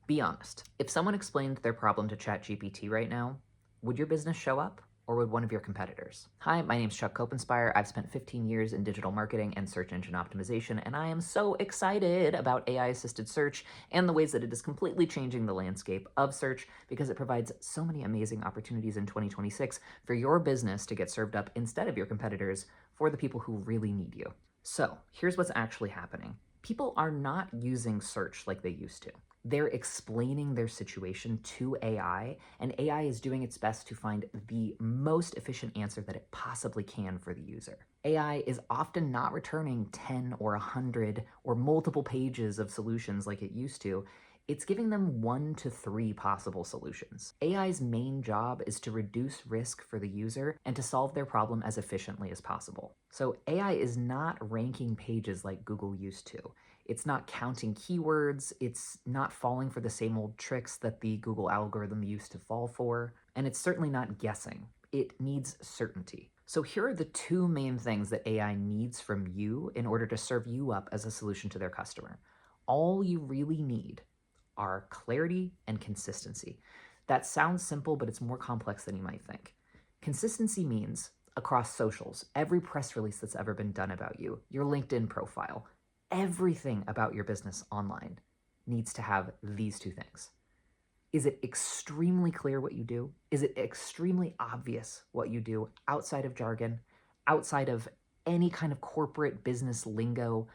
Be honest. If someone explained their problem to ChatGPT right now, would your business show up or would one of your competitors? Hi, my name's Chuck Copenspire. I've spent 15 years in digital marketing and search engine optimization, and I am so excited about AI-assisted search and the ways that it is completely changing the landscape of search because it provides so many amazing opportunities in 2026 for your business to get served up instead of your competitors for the people who really need you. So here's what's actually happening. People are not using search like they used to. They're explaining their situation to AI, and AI is doing its best to find the most efficient answer that it possibly can for the user. AI is often not returning 10 or 100 or multiple pages of solutions like it used to. It's giving them 1 to 3 possible solutions. AI's main job is to reduce risk for the user and to solve their problem as efficiently as possible. So AI is not ranking pages like Google used to. It's not counting keywords, it's not falling for the same old tricks that the Google algorithm used to fall for, and it's certainly not guessing. It needs certainty. So here are the 2 main things that AI needs from you in order to serve you up as a solution to their customer. All you really need are clarity and consistency. That sounds simple, but it's more complex than you might think. Consistency means across socials, every press release that's ever been done about you, your LinkedIn profile, everything about your business online needs to have these 2 things. Is it extremely clear what you do? Is it extremely obvious what you do outside of jargon, outside of any kind of corporate business lingo?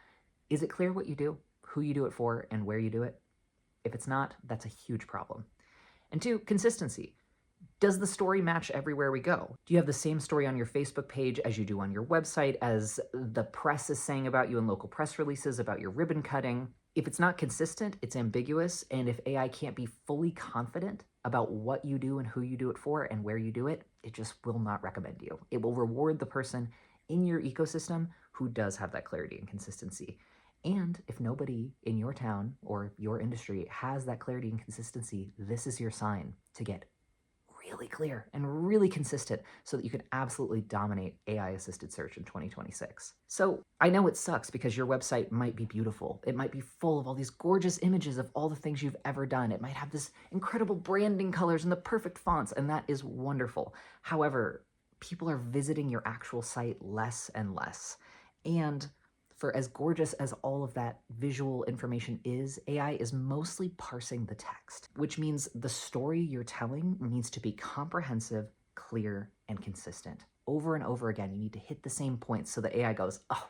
Is it clear what you do, who you do it for, and where you do it? If it's not, that's a huge problem. And 2, consistency. Does the story match everywhere we go? Do you have the same story on your Facebook page as you do on your website, as the press is saying about you in local press releases about your ribbon cutting? If it's not consistent, it's ambiguous, and if AI can't be fully confident about what you do and who you do it for and where you do it, it just will not recommend you. It will reward the person in your ecosystem who does have that clarity and consistency. And if nobody in your town or your industry has that clarity and consistency, this is your sign to get really clear and really consistent so that you can absolutely dominate AI-assisted search in 2026. So I know it sucks because your website might be beautiful. It might be full of all these gorgeous images of all the things you've ever done. It might have this incredible branding colors and the perfect fonts, and that is wonderful. However, people are visiting your actual site less and less. And for as gorgeous as all of that visual information is, AI is mostly parsing the text, which means the story you're telling needs to be comprehensive, clear, and consistent. Over and over again, you need to hit the same points so the AI goes, oh,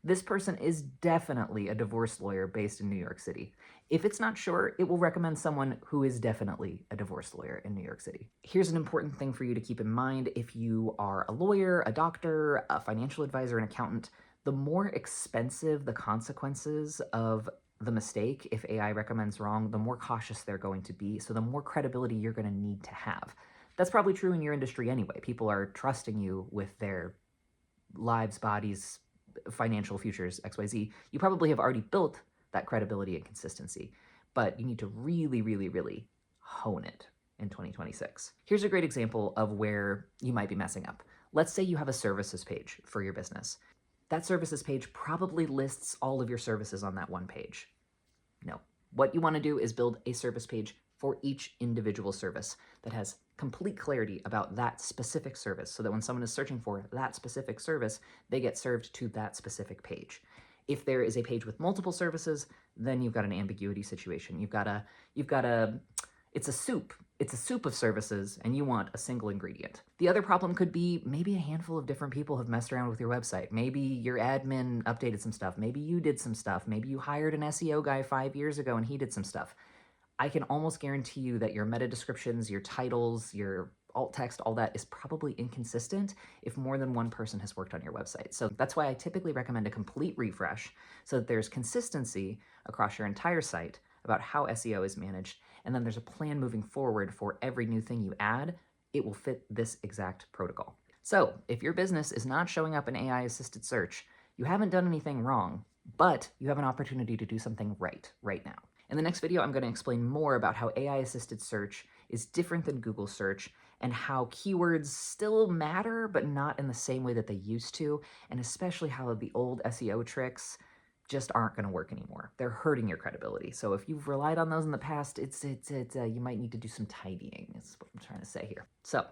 this person is definitely a divorce lawyer based in New York City. If it's not sure, it will recommend someone who is definitely a divorce lawyer in New York City. Here's an important thing for you to keep in mind if you are a lawyer, a doctor, a financial advisor, an accountant. The more expensive the consequences of the mistake, if AI recommends wrong, the more cautious they're going to be, so the more credibility you're going to need to have. That's probably true in your industry anyway. People are trusting you with their lives, bodies, financial futures, XYZ. You probably have already built that credibility and consistency, but you need to really, really, really hone it in 2026. Here's a great example of where you might be messing up. Let's say you have a services page for your business. That services page probably lists all of your services on that one page. No. What you want to do is build a service page for each individual service that has complete clarity about that specific service so that when someone is searching for that specific service, they get served to that specific page. If there is a page with multiple services, then you've got an ambiguity situation. It's a soup. It's a soup of services, and you want a single ingredient. The other problem could be maybe a handful of different people have messed around with your website. Maybe your admin updated some stuff. Maybe you did some stuff. Maybe you hired an SEO guy 5 years ago and he did some stuff. I can almost guarantee you that your meta descriptions, your titles, your alt text, all that is probably inconsistent if more than one person has worked on your website. So that's why I typically recommend a complete refresh so that there's consistency across your entire site about how SEO is managed, and then there's a plan moving forward for every new thing you add. It will fit this exact protocol. So if your business is not showing up in AI-assisted search, you haven't done anything wrong, but you have an opportunity to do something right now. In the next video, I'm going to explain more about how AI-assisted search is different than Google search and how keywords still matter, but not in the same way that they used to, and especially how the old SEO tricks just aren't going to work anymore. They're hurting your credibility. So if you've relied on those in the past, you might need to do some tidying, is what I'm trying to say here. So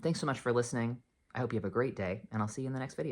thanks so much for listening. I hope you have a great day, and I'll see you in the next video.